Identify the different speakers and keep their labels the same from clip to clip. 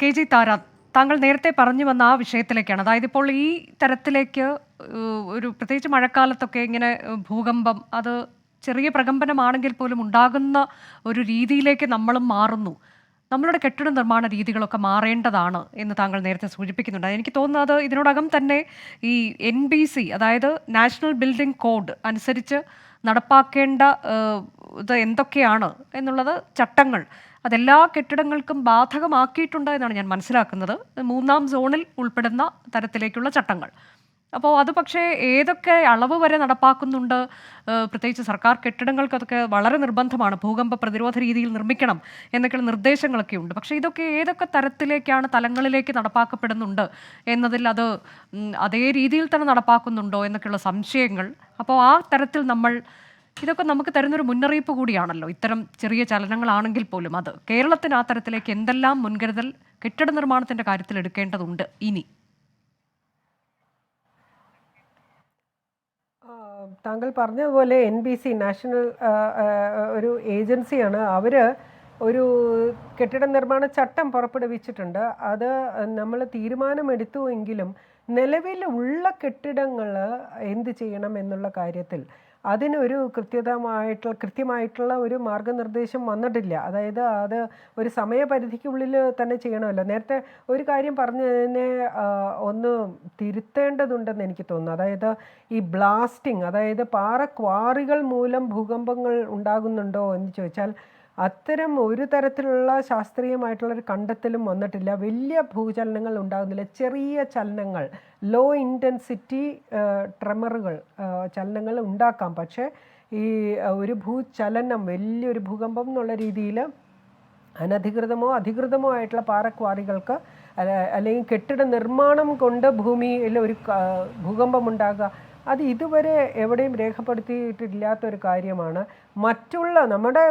Speaker 1: K G താര, താങ്കൾ നേരത്തെ പറഞ്ഞു വന്ന ആ വിഷയത്തിലേക്കാണ്. അതായത് ഇപ്പോൾ ഈ തരത്തിലേക്ക് ഒരു പ്രത്യേകിച്ച് മഴക്കാലത്തൊക്കെ ഇങ്ങനെ ഭൂകമ്പം അത് ചെറിയ പ്രകമ്പനമാണെങ്കിൽ പോലും ഉണ്ടാകുന്ന ഒരു രീതിയിലേക്ക് നമ്മളും മാറുന്നു. നമ്മളുടെ കെട്ടിട നിർമ്മാണ രീതികളൊക്കെ മാറേണ്ടതാണ് എന്ന് താങ്കൾ നേരത്തെ സൂചിപ്പിക്കുന്നുണ്ട്. എനിക്ക് തോന്നുന്നത് ഇതിനോടകം തന്നെ ഈ NBC, അതായത് നാഷണൽ ബിൽഡിംഗ് കോഡ് അനുസരിച്ച് നടപ്പാക്കേണ്ട ഇത് എന്തൊക്കെയാണ് എന്നുള്ളത് ചട്ടങ്ങൾ അതെല്ലാ കെട്ടിടങ്ങൾക്കും ബാധകമാക്കിയിട്ടുണ്ട് എന്നാണ് ഞാൻ മനസ്സിലാക്കുന്നത്. 3-ാം സോണിൽ ഉൾപ്പെടുന്ന തരത്തിലേക്കുള്ള ചട്ടങ്ങൾ. അപ്പോൾ അത് പക്ഷേ ഏതൊക്കെ അളവ് വരെ നടപ്പാക്കുന്നുണ്ട്? പ്രത്യേകിച്ച് സർക്കാർ കെട്ടിടങ്ങൾക്ക് അതൊക്കെ വളരെ നിർബന്ധമാണ്. ഭൂകമ്പ പ്രതിരോധ രീതിയിൽ നിർമ്മിക്കണം എന്നൊക്കെയുള്ള നിർദ്ദേശങ്ങളൊക്കെ ഉണ്ട്. പക്ഷേ ഇതൊക്കെ ഏതൊക്കെ തരത്തിലേക്കാണ്, തലങ്ങളിലേക്ക് നടപ്പാക്കപ്പെടുന്നുണ്ട് എന്നതിൽ അത് അതേ രീതിയിൽ തന്നെ നടപ്പാക്കുന്നുണ്ടോ എന്നൊക്കെയുള്ള സംശയങ്ങൾ. അപ്പോൾ ആ തരത്തിൽ ഇതൊക്കെ നമുക്ക് തരുന്നൊരു മുന്നറിയിപ്പ് കൂടിയാണല്ലോ. ഇത്തരം ചെറിയ ചലനങ്ങളാണെങ്കിൽ പോലും അത് കേരളത്തിന് ആ തരത്തിലേക്ക് എന്തെല്ലാം മുൻകരുതൽ കെട്ടിട നിർമ്മാണത്തിന്റെ കാര്യത്തിൽ എടുക്കേണ്ടതുണ്ട് ഇനി?
Speaker 2: താങ്കൾ പറഞ്ഞതുപോലെ NBC നാഷണൽ ഒരു ഏജൻസിയാണ്. അവർ ഒരു കെട്ടിട നിർമ്മാണ ചട്ടം പുറപ്പെടുവിച്ചിട്ടുണ്ട്. അത് നമ്മൾ തീരുമാനമെടുത്തുവെങ്കിലും നിലവിലുള്ള കെട്ടിടങ്ങൾ എന്ത് ചെയ്യണം എന്നുള്ള കാര്യത്തിൽ അതിനൊരു കൃത്യമായിട്ടുള്ള ഒരു മാർഗനിർദ്ദേശം വന്നിട്ടില്ല. അതായത് അത് ഒരു സമയപരിധിക്കുള്ളിൽ തന്നെ ചെയ്യണമല്ലോ. നേരത്തെ ഒരു കാര്യം പറഞ്ഞതിനെ ഒന്ന് തിരുത്തേണ്ടതുണ്ടെന്ന് എനിക്ക് തോന്നുന്നു. അതായത് ഈ ബ്ലാസ്റ്റിംഗ്, അതായത് പാറക്വാറികൾ മൂലം ഭൂകമ്പങ്ങൾ ഉണ്ടാകുന്നുണ്ടോ എന്ന് ചോദിച്ചാൽ അത്തരം ഒരു തരത്തിലുള്ള ശാസ്ത്രീയമായിട്ടുള്ളൊരു കണ്ടെത്തലും വന്നിട്ടില്ല. വലിയ ഭൂചലനങ്ങൾ ഉണ്ടാകുന്നില്ല. ചെറിയ ചലനങ്ങൾ, ലോ ഇൻറ്റൻസിറ്റി ട്രെമറുകൾ, ചലനങ്ങൾ ഉണ്ടാക്കാം. പക്ഷേ ഈ ഒരു ഭൂചലനം, വലിയൊരു ഭൂകമ്പം എന്നുള്ള രീതിയിൽ അനധികൃതമോ അധികൃതമോ ആയിട്ടുള്ള പാറക്വാറികൾക്ക് അല്ലെങ്കിൽ കെട്ടിട നിർമ്മാണം കൊണ്ട് ഭൂമിയിൽ ഒരു ഭൂകമ്പം ഉണ്ടാകുക, അത് ഇതുവരെ എവിടെയും രേഖപ്പെടുത്തിയിട്ടില്ലാത്തൊരു കാര്യമാണ്. മറ്റുള്ള നമ്മുടെ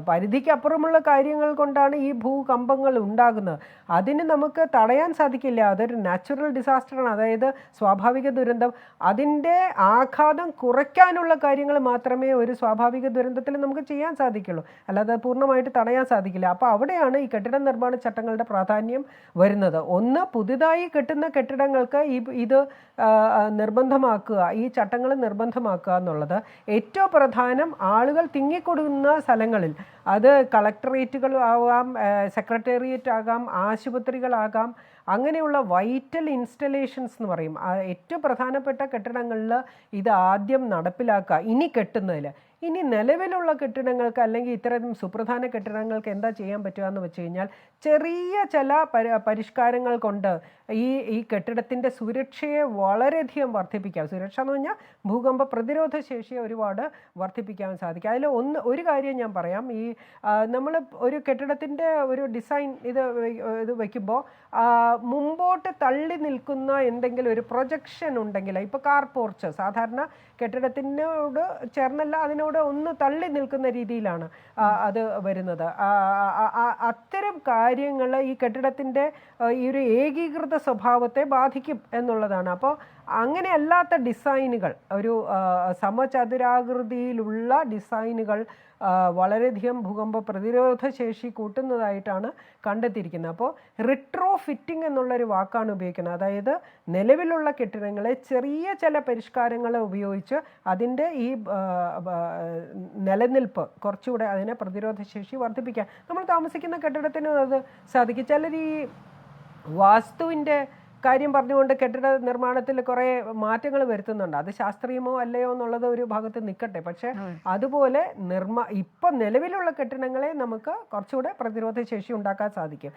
Speaker 2: പരിധിക്കപ്പുറമുള്ള കാര്യങ്ങൾ കൊണ്ടാണ് ഈ ഭൂകമ്പങ്ങൾ ഉണ്ടാകുന്നത്. അതിന് നമുക്ക് തടയാൻ സാധിക്കില്ല. അതൊരു നാച്ചുറൽ ഡിസാസ്റ്ററാണ്, അതായത് സ്വാഭാവിക ദുരന്തം. അതിൻ്റെ ആഘാതം കുറയ്ക്കാനുള്ള കാര്യങ്ങൾ മാത്രമേ ഒരു സ്വാഭാവിക ദുരന്തത്തിൽ നമുക്ക് ചെയ്യാൻ സാധിക്കുള്ളൂ, അല്ലാതെ പൂർണ്ണമായിട്ട് തടയാൻ സാധിക്കില്ല. അപ്പോൾ അവിടെയാണ് ഈ കെട്ടിട നിർമ്മാണ ചട്ടങ്ങളുടെ പ്രാധാന്യം വരുന്നത്. ഒന്ന്, പുതുതായി കെട്ടുന്ന കെട്ടിടങ്ങൾക്ക് ഇത് നിർബന്ധമാക്കുക, ഈ ചട്ടങ്ങൾ നിർബന്ധമാക്കുക എന്നുള്ളത്. ഏറ്റവും പ്രധാനം ആളുകൾ തിങ്ങിക്കൊടുക്കുന്ന സ്ഥലങ്ങളിൽ, അത് കളക്ടറേറ്റുകൾ ആകാം, സെക്രട്ടേറിയറ്റ് ആകാം, ആശുപത്രികളാകാം, അങ്ങനെയുള്ള വൈറ്റൽ ഇൻസ്റ്റലേഷൻസ് എന്ന് പറയും, ഏറ്റവും പ്രധാനപ്പെട്ട കെട്ടിടങ്ങളിൽ ഇത് ആദ്യം നടപ്പിലാക്കുക. ഇനി കെട്ടുന്നതിൽ ഇനി നിലവിലുള്ള കെട്ടിടങ്ങൾക്ക് അല്ലെങ്കിൽ ഇത്തരം സുപ്രധാന കെട്ടിടങ്ങൾക്ക് എന്താ ചെയ്യാൻ പറ്റുക എന്ന് വെച്ച് കഴിഞ്ഞാൽ ചെറിയ ചില പരിഷ്കാരങ്ങൾ കൊണ്ട് ഈ കെട്ടിടത്തിൻ്റെ സുരക്ഷയെ വളരെയധികം വർദ്ധിപ്പിക്കാം. സുരക്ഷ എന്ന് പറഞ്ഞാൽ ഭൂകമ്പ പ്രതിരോധ ശേഷിയെ ഒരുപാട് വർദ്ധിപ്പിക്കാൻ സാധിക്കും. അതിൽ ഒരു കാര്യം ഞാൻ പറയാം. ഈ നമ്മൾ ഒരു കെട്ടിടത്തിൻ്റെ ഒരു ഡിസൈൻ ഇത് വയ്ക്കുമ്പോൾ മുമ്പോട്ട് തള്ളി നിൽക്കുന്ന എന്തെങ്കിലും ഒരു പ്രൊജക്ഷൻ ഉണ്ടെങ്കിൽ, ഇപ്പോൾ കാർ പോർച്ച് സാധാരണ കെട്ടിടത്തിനോട് ചേർന്നല്ല, അതിനോട് ഒന്ന് തള്ളി നിൽക്കുന്ന രീതിയിലാണ് അത് വരുന്നത്. അത്തരം കാര്യങ്ങൾ ഈ കെട്ടിടത്തിൻ്റെ ഈ ഒരു ഏകീകൃത സ്വഭാവത്തെ ബാധിക്കും എന്നുള്ളതാണ്. അപ്പോൾ അങ്ങനെയല്ലാത്ത ഡിസൈനുകൾ, ഒരു സമചതുരാകൃതിയിലുള്ള ഡിസൈനുകൾ വളരെയധികം ഭൂകമ്പ പ്രതിരോധ ശേഷി കൂട്ടുന്നതായിട്ടാണ് കണ്ടെത്തിയിരിക്കുന്നത്. അപ്പോൾ റിട്രോ ഫിറ്റിംഗ് എന്നുള്ളൊരു വാക്കാണ് ഉപയോഗിക്കുന്നത്. അതായത് നിലവിലുള്ള കെട്ടിടങ്ങളെ ചെറിയ ചില പരിഷ്കാരങ്ങൾ ഉപയോഗിച്ച് അതിൻ്റെ ഈ നിലനിൽപ്പ് കുറച്ചുകൂടെ, അതിനെ പ്രതിരോധ ശേഷി വർദ്ധിപ്പിക്കാൻ നമ്മൾ താമസിക്കുന്ന കെട്ടിടത്തിന് അത് സാധിക്കും. ചിലർ ഈ വാസ്തുവിൻ്റെ കാര്യം പറഞ്ഞുകൊണ്ട് കെട്ടിട നിർമ്മാണത്തിൽ കുറേ മാറ്റങ്ങൾ വരുത്തുന്നുണ്ട്. അത് ശാസ്ത്രീയമോ അല്ലയോ എന്നുള്ളത് ഒരു ഭാഗത്ത് നിൽക്കട്ടെ. പക്ഷേ അതുപോലെ ഇപ്പം നിലവിലുള്ള കെട്ടിടങ്ങളെ നമുക്ക് കുറച്ചുകൂടെ പ്രതിരോധ ശേഷി ഉണ്ടാക്കാൻ സാധിക്കും.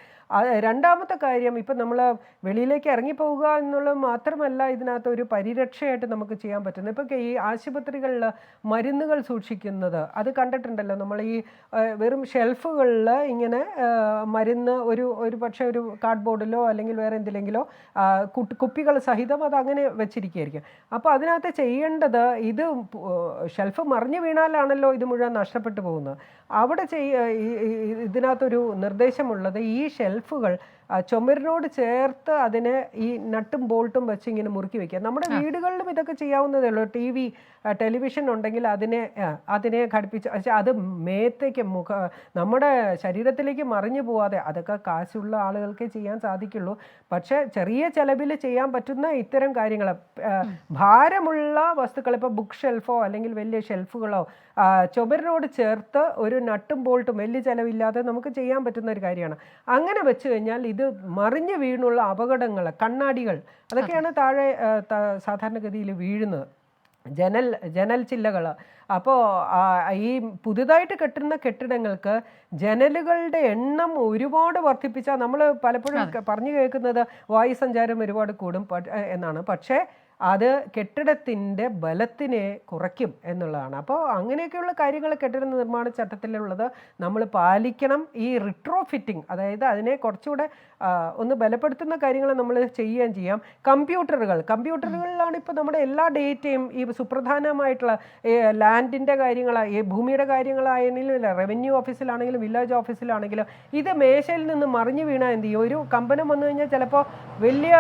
Speaker 2: രണ്ടാമത്തെ കാര്യം, ഇപ്പം നമ്മൾ വെളിയിലേക്ക് ഇറങ്ങിപ്പോവുക എന്നുള്ളത് മാത്രമല്ല ഇതിനകത്ത് ഒരു പരിരക്ഷയായിട്ട് നമുക്ക് ചെയ്യാൻ പറ്റുന്നത്. ഇപ്പം ഈ ആശുപത്രികളിൽ മരുന്നുകൾ സൂക്ഷിക്കുന്നത് അത് കണ്ടിട്ടുണ്ടല്ലോ. നമ്മൾ ഈ വെറും ഷെൽഫുകളിൽ ഇങ്ങനെ മരുന്ന് ഒരു പക്ഷേ ഒരു കാർഡ്ബോർഡിലോ അല്ലെങ്കിൽ വേറെ എന്തിലെങ്കിലോ കുപ്പികൾ സഹിതം അത് അങ്ങനെ വെച്ചിരിക്കുകയായിരിക്കും. അപ്പോൾ അതിനകത്ത് ചെയ്യേണ്ടത്, ഇത് ഷെൽഫ് മറിഞ്ഞു വീണാലാണല്ലോ ഇത് മുഴുവൻ നഷ്ടപ്പെട്ടു പോകുന്നത്. അവിടെ ഇതിനകത്തൊരു നിർദ്ദേശമുള്ളത്, ഈ ഷെൽഫുകൾ ചുമരിനോട് ചേർത്ത് അതിനെ ഈ നട്ടും ബോൾട്ടും വെച്ച് ഇങ്ങനെ മുറുക്കി വെക്കുക. നമ്മുടെ വീടുകളിലും ഇതൊക്കെ ചെയ്യാവുന്നതേ ഉള്ളൂ. ടെലിവിഷൻ ഉണ്ടെങ്കിൽ അതിനെ ഘടിപ്പിച്ച് അത് മേത്തേക്ക് നമ്മുടെ ശരീരത്തിലേക്ക് മറിഞ്ഞു പോവാതെ, അതൊക്കെ കാശുള്ള ആളുകൾക്കേ ചെയ്യാൻ സാധിക്കുള്ളൂ. പക്ഷേ ചെറിയ ചെലവിൽ ചെയ്യാൻ പറ്റുന്ന ഇത്തരം കാര്യങ്ങൾ, ഭാരമുള്ള വസ്തുക്കൾ, ഇപ്പോൾ ബുക്ക് ഷെൽഫോ അല്ലെങ്കിൽ വലിയ ഷെൽഫുകളോ ചുമരിനോട് ചേർത്ത് ഒരു നട്ടും ബോൾട്ടും വലിയ ചിലവില്ലാതെ നമുക്ക് ചെയ്യാൻ പറ്റുന്ന ഒരു കാര്യമാണ്. അങ്ങനെ വെച്ച് കഴിഞ്ഞാൽ ഇത് മറിഞ്ഞു വീണുള്ള അപകടങ്ങൾ, കണ്ണാടികൾ, അതൊക്കെയാണ് താഴെ സാധാരണഗതിയിൽ വീഴുന്നത്, ജനൽ ചില്ലകൾ. അപ്പോൾ ഈ പുതുതായിട്ട് കെട്ടുന്ന കെട്ടിടങ്ങൾക്ക് ജനലുകളുടെ എണ്ണം ഒരുപാട് വർദ്ധിപ്പിച്ചാൽ, നമ്മൾ പലപ്പോഴും പറഞ്ഞു കേൾക്കുന്നത് വായുസഞ്ചാരം ഒരുപാട് കൂടും എന്നാണ്. പക്ഷേ അത് കെട്ടിടത്തിൻ്റെ ബലത്തിനെ കുറയ്ക്കും എന്നുള്ളതാണ്. അപ്പോൾ അങ്ങനെയൊക്കെയുള്ള കാര്യങ്ങൾ കെട്ടിട നിർമ്മാണ ചട്ടത്തിലുള്ളത് നമ്മൾ പാലിക്കണം. ഈ റിട്രോഫിറ്റിംഗ്, അതായത് അതിനെ കുറച്ചുകൂടെ ഒന്ന് ബലപ്പെടുത്തുന്ന കാര്യങ്ങൾ നമ്മൾ ചെയ്യുകയും ചെയ്യാം. കമ്പ്യൂട്ടറുകളിലാണ് ഇപ്പോൾ നമ്മുടെ എല്ലാ ഡേറ്റയും, ഈ സുപ്രധാനമായിട്ടുള്ള ലാൻഡിൻ്റെ കാര്യങ്ങൾ, ഈ ഭൂമിയുടെ കാര്യങ്ങളായെങ്കിലും, റവന്യൂ ഓഫീസിലാണെങ്കിലും വില്ലേജ് ഓഫീസിലാണെങ്കിലും, ഇത് മേശയിൽ നിന്ന് മറിഞ്ഞു വീണാൽ എന്ത് ചെയ്യും? ഒരു കമ്പനം വന്നു കഴിഞ്ഞാൽ ചിലപ്പോൾ വലിയ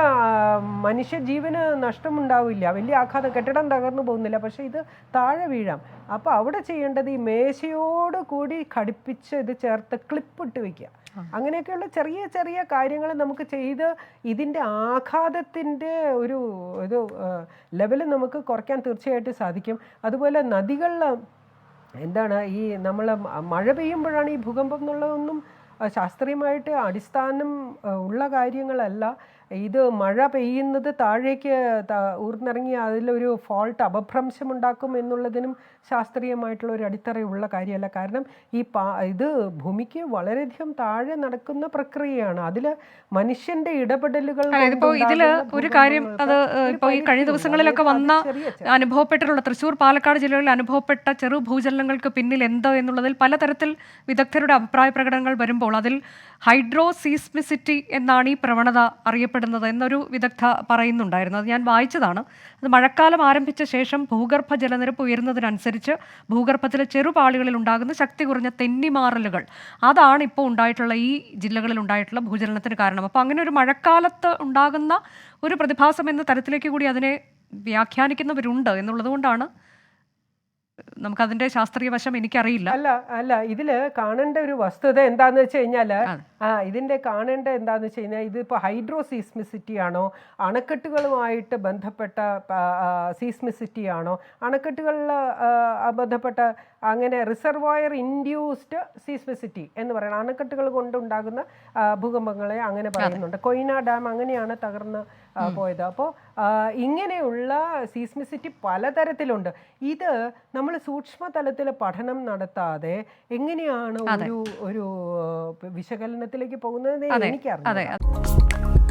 Speaker 2: മനുഷ്യജീവന് നഷ്ടമുണ്ടാവില്ല, വലിയ ആഘാതം, കെട്ടിടം തകർന്നു പോകുന്നില്ല, പക്ഷേ ഇത് താഴെ വീഴാം. അപ്പോൾ അവിടെ ചെയ്യേണ്ടത് ഈ മേശയോട് കൂടി ഘടിപ്പിച്ച് ഇത് ചേർത്ത് ക്ലിപ്പിട്ട് വയ്ക്കുക. അങ്ങനെയൊക്കെയുള്ള ചെറിയ ചെറിയ കാര്യങ്ങൾ നമുക്ക് ചെയ്ത് ഇതിൻ്റെ ആഘാതത്തിൻ്റെ ഒരു ലെവൽ നമുക്ക് കുറയ്ക്കാൻ തീർച്ചയായിട്ടും സാധിക്കും. അതുപോലെ നദികളിൽ ഈ നമ്മൾ മഴ പെയ്യുമ്പോഴാണ് ഈ ഭൂകമ്പം എന്നുള്ളതൊന്നും ശാസ്ത്രീയമായിട്ട് അടിസ്ഥാനം ഉള്ള കാര്യങ്ങളല്ല. ഇത് മഴ പെയ്യുന്നത് താഴേക്ക് ഊർന്നിറങ്ങി അതിലൊരു ഫോൾട്ട്, അപഭ്രംശം ഉണ്ടാക്കും എന്നുള്ളതിനും ശാസ്ത്രീയമായിട്ടുള്ള ഒരു അടിത്തറയുള്ള കാര്യമല്ല. കാരണം ഇത് ഭൂമിക്ക് വളരെയധികം താഴെ നടക്കുന്ന പ്രക്രിയയാണ്. അതിൽ മനുഷ്യന്റെ ഇടപെടലുകൾ.
Speaker 1: ഇതില് ഒരു കാര്യം, അത് ഇപ്പോൾ ഈ കഴിഞ്ഞ ദിവസങ്ങളിലൊക്കെ അനുഭവപ്പെട്ടിട്ടുള്ള തൃശ്ശൂർ, പാലക്കാട് ജില്ലകളിൽ അനുഭവപ്പെട്ട ചെറു ഭൂചലനങ്ങൾക്ക് പിന്നിൽ എന്തോ എന്നുള്ളതിൽ പലതരത്തിൽ വിദഗ്ധരുടെ അഭിപ്രായ പ്രകടനങ്ങൾ വരുമ്പോൾ അതിൽ ഹൈഡ്രോസീസ്മിസിറ്റി എന്നാണ് ഈ പ്രവണത അറിയപ്പെടുന്നത് എന്നൊരു വിദഗ്ധ പറയുന്നുണ്ടായിരുന്നു. അത് ഞാൻ വായിച്ചതാണ്. അത് മഴക്കാലം ആരംഭിച്ച ശേഷം ഭൂഗർഭ ജലനിരപ്പ് ഉയരുന്നതിനനുസരിച്ച് ഭൂഗർഭത്തിലെ ചെറുപാളികളിൽ ഉണ്ടാകുന്ന ശക്തി കുറഞ്ഞ തെന്നിമാറലുകൾ, അതാണ് ഇപ്പോൾ ഉണ്ടായിട്ടുള്ള ഈ ജില്ലകളിൽ ഉണ്ടായിട്ടുള്ള ഭൂചലനത്തിന് കാരണം. അപ്പോൾ അങ്ങനെ ഒരു മഴക്കാലത്ത് ഉണ്ടാകുന്ന ഒരു പ്രതിഭാസം എന്ന തരത്തിലേക്ക് കൂടി അതിനെ വ്യാഖ്യാനിക്കുന്നവരുണ്ട് എന്നുള്ളത് കൊണ്ടാണ് നമുക്കതിന്റെ ശാസ്ത്രീയ വശം എനിക്കറിയില്ല.
Speaker 2: അല്ല ഇതില് കാണേണ്ട ഒരു വസ്തുത എന്താന്ന് വെച്ച് കഴിഞ്ഞാല്, ഇതിന്റെ കാണേണ്ട എന്താന്ന് വെച്ച് കഴിഞ്ഞാൽ, ഇതിപ്പോ ഹൈഡ്രോസീസ്മിസിറ്റി ആണോ, അണക്കെട്ടുകളുമായിട്ട് ബന്ധപ്പെട്ട സീസ്മിസിറ്റി ആണോ, അണക്കെട്ടുകളിൽ ബന്ധപ്പെട്ട അങ്ങനെ റിസർവോയർ ഇൻഡ്യൂസ്ഡ് സീസ്മിസിറ്റി എന്ന് പറയുന്നത്, അണക്കെട്ടുകൾ കൊണ്ടുണ്ടാകുന്ന ഭൂകമ്പങ്ങളെ അങ്ങനെ പറയുന്നുണ്ട്. കൊയ്ന ഡാം അങ്ങനെയാണ് തകർന്ന് പോയത്. അപ്പോൾ ഇങ്ങനെയുള്ള സീസ്മിസിറ്റി പലതരത്തിലുണ്ട്. ഇത് നമ്മൾ സൂക്ഷ്മതലത്തിൽ പഠനം നടത്താതെ എങ്ങനെയാണ് ഒരു വിശകലനത്തിലേക്ക് പോകുന്നത് എനിക്കറിയാം.